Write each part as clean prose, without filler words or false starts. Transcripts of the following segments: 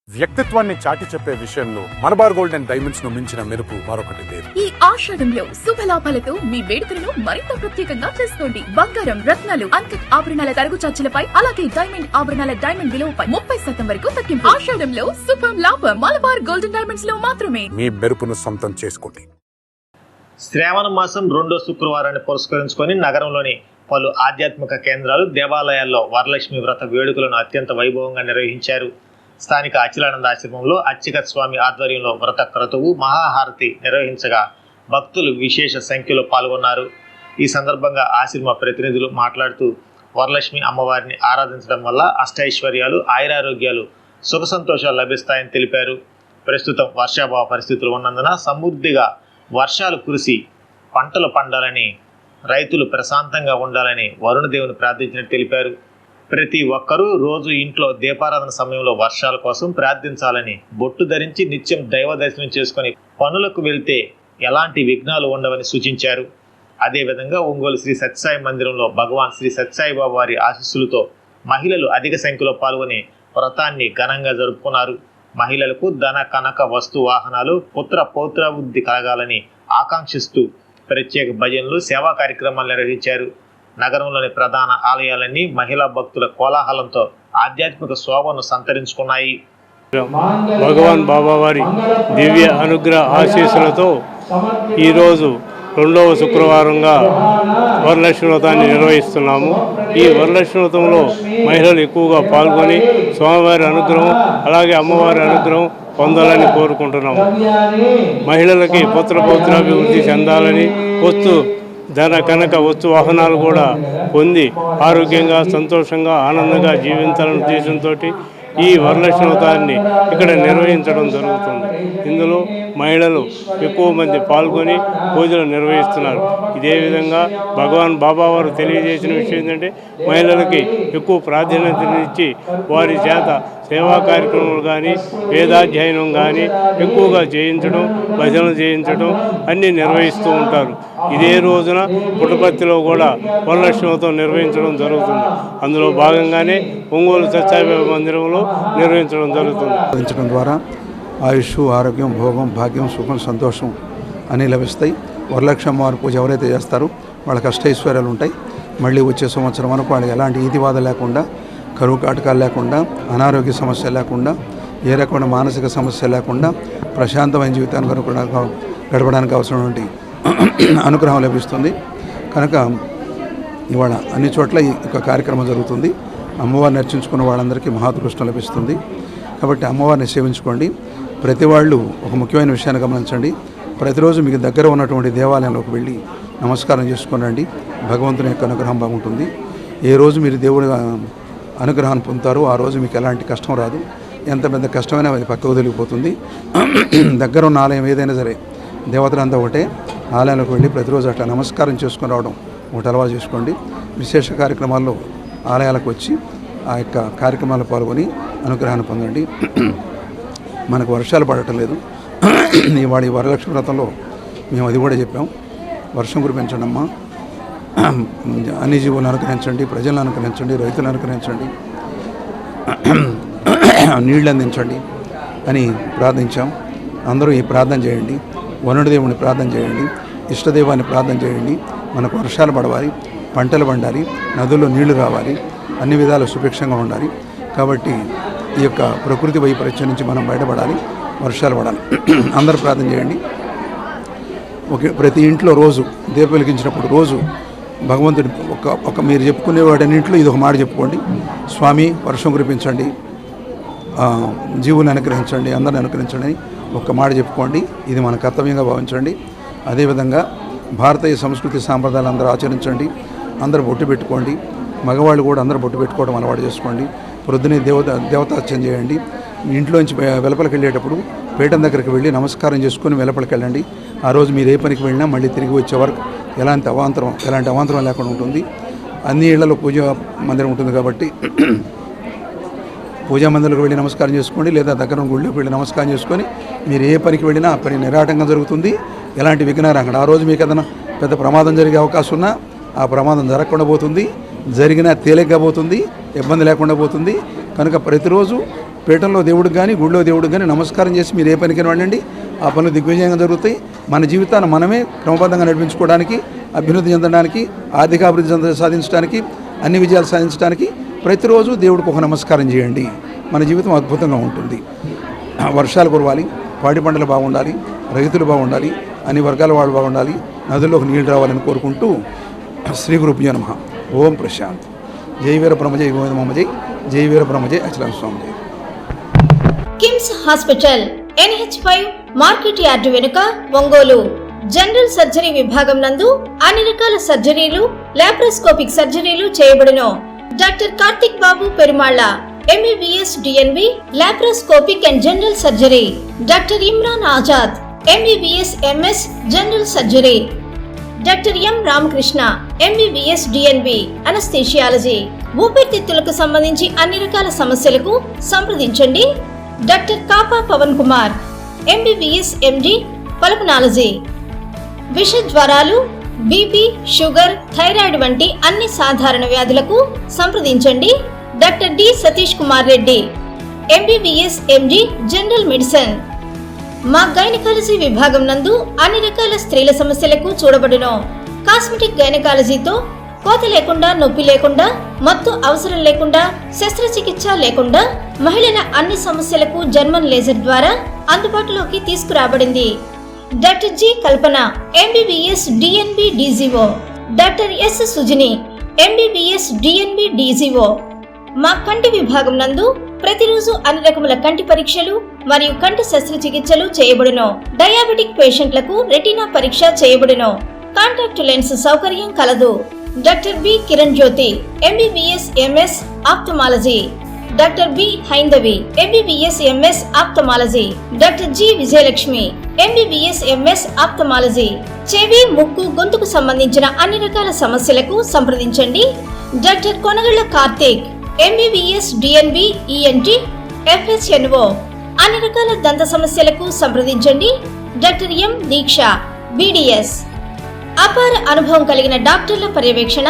వ్యక్తిత్వాన్ని చాటి చెప్పే విషయంలో మలబార్ గోల్డ్ అండ్ డైమండ్స్ ను మించిన మెరుపు మరొకటి లేదు. ఈ ఆషాఢంలో శుభలాభాలతో మీ వేడుకలను మరింత ప్రత్యేకంగా చేసుకోండి. బంగారం, రత్నాలు, అన్కట్ ఆభరణాల తరుగు చార్జీలపై, అలాగే డైమండ్ ఆభరణాల డైమండ్ విలువపై 30% వరకు తగ్గింపు. ఆషాఢంలో శుభం లాభం మలబార్ గోల్డ్ అండ్ డైమండ్స్ లో మాత్రమే. మీ మెరుపును సొంతం చేసుకోండి. శ్రావణ మాసం రెండో శుక్రవారాన్ని పురస్కరించుకొని నగరంలోని పలు ఆధ్యాత్మిక కేంద్రాలు, దేవాలయాల్లో వరలక్ష్మి వ్రత వేడుకలను అత్యంత వైభవంగా నిర్వహించారు. స్థానిక అచిలానంద ఆశ్రమంలో అర్చక స్వామి ఆధ్వర్యంలో వ్రత క్రతువు, మహాహారతి నిర్వహించగా భక్తులు విశేష సంఖ్యలో పాల్గొన్నారు. ఈ సందర్భంగా ఆశ్రమ ప్రతినిధులు మాట్లాడుతూ వరలక్ష్మి అమ్మవారిని ఆరాధించడం వల్ల అష్టైశ్వర్యాలు, ఆయురారోగ్యాలు, సుఖ సంతోషాలు లభిస్తాయని తెలిపారు. ప్రస్తుతం వర్షాభావ పరిస్థితులు ఉన్నందున సమృద్ధిగా వర్షాలు కురిసి పంటలు పండాలని, రైతులు ప్రశాంతంగా ఉండాలని వరుణదేవుని ప్రార్థించినట్టు తెలిపారు. ప్రతి ఒక్కరూ రోజు ఇంట్లో దీపారాధన సమయంలో వర్షాల కోసం ప్రార్థించాలని, బొట్టు ధరించి నిత్యం దైవ దర్శనం చేసుకొని పనులకు వెళ్తే ఎలాంటి విఘ్నాలు ఉండవని సూచించారు. అదేవిధంగా ఒంగోలు శ్రీ సత్యసాయి మందిరంలో భగవాన్ శ్రీ సత్యసాయి బాబా వారి ఆశీస్సులతో మహిళలు అధిక సంఖ్యలో పాల్గొని వ్రతాన్ని ఘనంగా జరుపుకున్నారు. మహిళలకు ధన, కనక, వస్తు, వాహనాలు, పుత్ర పౌత్రాభివృద్ధి కలగాలని ఆకాంక్షిస్తూ ప్రత్యేక భజనలు, సేవా కార్యక్రమాలు నిర్వహించారు. నగరంలోని ప్రధాన ఆలయాలన్నీ మహిళా భక్తుల కోలాహలంతో ఆధ్యాత్మిక శోభను సంతరించుకున్నాయి. భగవాన్ బాబావారి దివ్య అనుగ్రహ ఆశీస్సులతో ఈరోజు రెండవ శుక్రవారంగా వరలక్ష్మి వ్రతాన్ని నిర్వహిస్తున్నాము. ఈ వరలక్ష్మి వ్రతంలో మహిళలు ఎక్కువగా పాల్గొని స్వామివారి అనుగ్రహం, అలాగే అమ్మవారి అనుగ్రహం పొందాలని కోరుకుంటున్నాము. మహిళలకి పుత్ర పౌత్రాభివృద్ధి చెందాలని, ధన, కనక, వస్తు, వాహనాలు కూడా పొంది ఆరోగ్యంగా, సంతోషంగా, ఆనందంగా జీవించాలనే ఉద్దేశంతో ఈ వరలక్ష్మి వ్రతాన్ని ఇక్కడ నిర్వహించడం జరుగుతుంది. ఇందులో మహిళలు ఎక్కువ మంది పాల్గొని పూజలు నిర్వహిస్తున్నారు. ఇదే విధంగా భగవాన్ బాబా వారు తెలియజేసిన విషయం ఏంటంటే మహిళలకి ఎక్కువ ప్రాధాన్యతనిచ్చి వారి చేత సేవా కార్యక్రమాలు కానీ, వేదాధ్యయనం కానీ ఎక్కువగా చేయించడం, భజనలు చేయించడం అన్నీ నిర్వహిస్తూ ఉంటారు. ఇదే రోజున పుట్టపర్తిలో కూడా వరలక్ష్మి వ్రతం నిర్వహించడం జరుగుతుంది. అందులో భాగంగానే ఒంగోలు సత్యసాయి మందిరంలో నిర్వహించడం జరుగుతుంది. సాధించడం ద్వారా ఆయుష్, ఆరోగ్యం, భోగం, భాగ్యం, సుఖం, సంతోషం అన్నీ లభిస్తాయి. వరలక్ష్మి అమ్మవారి పూజ ఎవరైతే చేస్తారో వాళ్ళకి అష్టైశ్వర్యాలు ఉంటాయి. మళ్ళీ వచ్చే సంవత్సరం వరకు వాళ్ళకి ఎలాంటి ఈతిబాధ లేకుండా, కరువు కాటకాలు లేకుండా, అనారోగ్య సమస్య లేకుండా, ఏ రకమైన మానసిక సమస్య లేకుండా ప్రశాంతమైన జీవితాన్ని గడపడానికి అవసరమైనటువంటి అనుగ్రహం లభిస్తుంది. కనుక ఇవాళ అన్ని చోట్ల ఈ కార్యక్రమం జరుగుతుంది. అమ్మవారిని అర్చించుకున్న వాళ్ళందరికీ మహాదృష్టం లభిస్తుంది. కాబట్టి అమ్మవారిని సేవించుకోండి. ప్రతి వాళ్ళు ఒక ముఖ్యమైన విషయాన్ని గమనించండి. ప్రతిరోజు మీకు దగ్గర ఉన్నటువంటి దేవాలయంలోకి వెళ్ళి నమస్కారం చేసుకోనండి. భగవంతుని యొక్క అనుగ్రహం బాగుంటుంది. ఏ రోజు మీరు దేవుడి అనుగ్రహాన్ని పొందుతారో ఆ రోజు మీకు ఎలాంటి కష్టం రాదు. ఎంత పెద్ద కష్టమైనా అది పక్కకు తెలిగిపోతుంది. దగ్గర ఉన్న ఆలయం ఏదైనా సరే, దేవతలంతా ఒకటే. ఆలయంలోకి వెళ్ళి ప్రతిరోజు అట్లా నమస్కారం చేసుకొని రావడం ఒకటి అలవాటు చేసుకోండి. విశేష కార్యక్రమాల్లో ఆలయాలకు వచ్చి ఆ యొక్క కార్యక్రమాల్లో పాల్గొని అనుగ్రహాన్ని పొందండి. మనకు వర్షాలు పడటం లేదు. ఇవాళ ఈ వరలక్ష్మి వ్రతంలో మేము అది కూడా చెప్పాం. వర్షం కురిపించండి అమ్మా, అన్ని జీవులను అనుగ్రహించండి, ప్రజలను అనుగ్రహించండి, రైతులను అనుగ్రహించండి, నీళ్ళు అందించండి అని ప్రార్థించాం. అందరూ ఈ ప్రార్థన చేయండి. వరుణదేవుని ప్రార్థన చేయండి, ఇష్టదైవాన్ని ప్రార్థన చేయండి. మనకు వర్షాలు పడవాలి, పంటలు పండాలి, నదుల్లో నీళ్లు రావాలి, అన్ని విధాలు సుభిక్షంగా ఉండాలి. కాబట్టి ఈ యొక్క ప్రకృతి వైపరీత్యం నుంచి మనం బయటపడాలి, వర్షాలు పడాలి. అందరూ ప్రార్థన చేయండి. ప్రతి ఇంట్లో రోజు దీపం వెలిగించినప్పుడు రోజు భగవంతుడి ఒక మీరు చెప్పుకునే వాటన్నింటిలో ఇది ఒక మాట చెప్పుకోండి. స్వామి వర్షం కురిపించండి, జీవుని అనుగ్రహించండి, అందరిని అనుగ్రహించండి అని ఒక్క మాట చెప్పుకోండి. ఇది మన కర్తవ్యంగా భావించండి. అదేవిధంగా భారతీయ సంస్కృతి సాంప్రదాయాలు అందరూ ఆచరించండి. అందరూ బొట్టు పెట్టుకోండి. మగవాళ్ళు కూడా అందరూ బొట్టు పెట్టుకోవడం అలవాటు చేసుకోండి. ప్రొద్దునే దేవతార్చన చేయండి. ఇంట్లోంచి వెలుపలికి వెళ్ళేటప్పుడు పీఠం దగ్గరికి వెళ్ళి నమస్కారం చేసుకొని వెలుపలికి వెళ్ళండి. ఆ రోజు మీరు ఏ పనికి వెళ్ళినా మళ్ళీ తిరిగి వచ్చే వరకు ఎలాంటి అవాంతరం లేకుండా ఉంటుంది. అన్ని ఇళ్లలో పూజా మందిరం ఉంటుంది కాబట్టి పూజా మందిరంలోకి వెళ్ళి నమస్కారం చేసుకోండి, లేదా దగ్గర గుళ్ళోకి వెళ్ళి నమస్కారం చేసుకొని మీరు ఏ పనికి వెళ్ళినా ఆ పని నిరాటంగా జరుగుతుంది. ఎలాంటి విఘ్నాలు అక్కడ ఆ రోజు మీకు ఏదైనా పెద్ద ప్రమాదం జరిగే అవకాశం ఉన్నా ఆ ప్రమాదం జరగకుండా పోతుంది. జరిగినా తేలిగ్గా పోతుంది, ఇబ్బంది లేకుండా పోతుంది. కనుక ప్రతిరోజు పీఠంలో దేవుడికి కానీ గుడిలో దేవుడికి కానీ నమస్కారం చేసి మీరు ఏ పనికి వెళ్ళండి, ఆ పనులు దిగ్విజయంగా జరుగుతాయి. మన జీవితాన్ని మనమే క్రమబద్ధంగా నడిపించుకోవడానికి, అభ్యున్నతి చెందడానికి, ఆర్థికాభివృద్ధి సాధించడానికి, అన్ని విజయాలు సాధించడానికి ప్రతిరోజు దేవుడికి ఒక నమస్కారం చేయండి. మన జీవితం అద్భుతంగా ఉంటుంది. వర్షాలు కురవాలి, పాడి పంటలు బాగుండాలి, రైతులు బాగుండాలి, అన్ని వర్గాల వాళ్ళు బాగుండాలి, నదుల్లోకి నీళ్ళు రావాలని కోరుకుంటూ శ్రీ గురుభ్యో నమః. ఓం ప్రశాంత్. జై వీర బ్రహ్మజై గోవింద మామజై, జై వీర బ్రహ్మజై అచలానంద స్వామి జై. KIMS hospital NH5 market yard వెనుక ఒంగోలు. జనరల్ సర్జరీ విభాగం నందు అన్ని రకాల సర్జరీలు, లాప్రోస్కోపిక్ సర్జరీలు చేయబడును. Doctor Karthik Babu Perumalla MBBS DNB laparoscopic and general surgery. Doctor Imran Azad MBBS MS general surgery. Doctor M Ramakrishna MBBS DNB anaesthesiology. ఊపిరితిత్తులకు సంబంధించి అన్ని రకాల సమస్యలకు సంప్రదించండి. Doctor Kapa Pavan Kumar MBBS MD pulmonology. విష జ్వరాలు, బీపీ, షుగర్, థైరాయిడ్ వంటి అన్ని సాధారణ వ్యాధులకు సంప్రదించండి. Doctor D Satish Kumar Reddy MBBS MD general medicine. మా గైనకాలజీ విభాగం నందు అన్ని రకాల స్త్రీల సమస్యలకు చూడబడును. కాస్మెటిక్ గైనకాలజీతో కోత లేకుండా, నొప్పి లేకుండా, మత్తు అవసరం లేకుండా, శస్త్రచికిత్స లేకుండా మహిళల అన్ని సమస్యలకు జర్మన్ లేజర్ ద్వారా అందుబాటులోకి తీసుకురాబడింది. డాక్టర్ జి కల్పన MBBS DNB DGO. Doctor yes Sujini MBBS DNB DGO. మా కంటి విభాగం నందు ప్రతిరోజు అన్ని రకముల కంటి పరీక్షలు మరియు కంటి శస్త్రచికిత్సలు చేయబడును. డయాబెటిక్ పేషెంట్లకు రెటీనా పరీక్ష చేయబడును. కాంటాక్ట్ లెన్స్ సౌకర్యం కలదు. Doctor B Kiran Jyothi MBBS MS ophthalmology. Doctor B Haindavi MBBS MS ophthalmology. Doctor G Vijayalakshmi MBBS MS ophthalmology. చెవి, ముక్కు, గొంతుకు సంబంధించిన అన్ని రకాల సమస్యలకు సంప్రదించండి. Doctor Konagalla Karthik MBBS DNB ENT FHNO. అన్ని రకాల దంత సమస్యలకు సంప్రదించండి. Doctor M Deeksha BDS. అపార అనుభవం కలిగిన డాక్టర్ల పర్యవేక్షణ,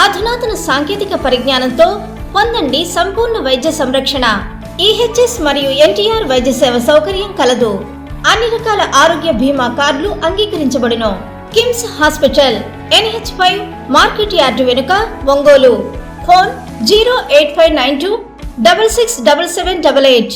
అధునాతన సాంకేతిక పరిజ్ఞానంతో పొందండి సంపూర్ణ వైద్య సంరక్షణ. EHS మరియు NTR వైద్య సేవ సౌకర్యం కలదు. అన్ని రకాల ఆరోగ్య బీమా కార్డులు అంగీకరించబడును. KIMS hospital NH5 market yard వెనుక ఒంగోలు. ఫోన్ 08592 667788.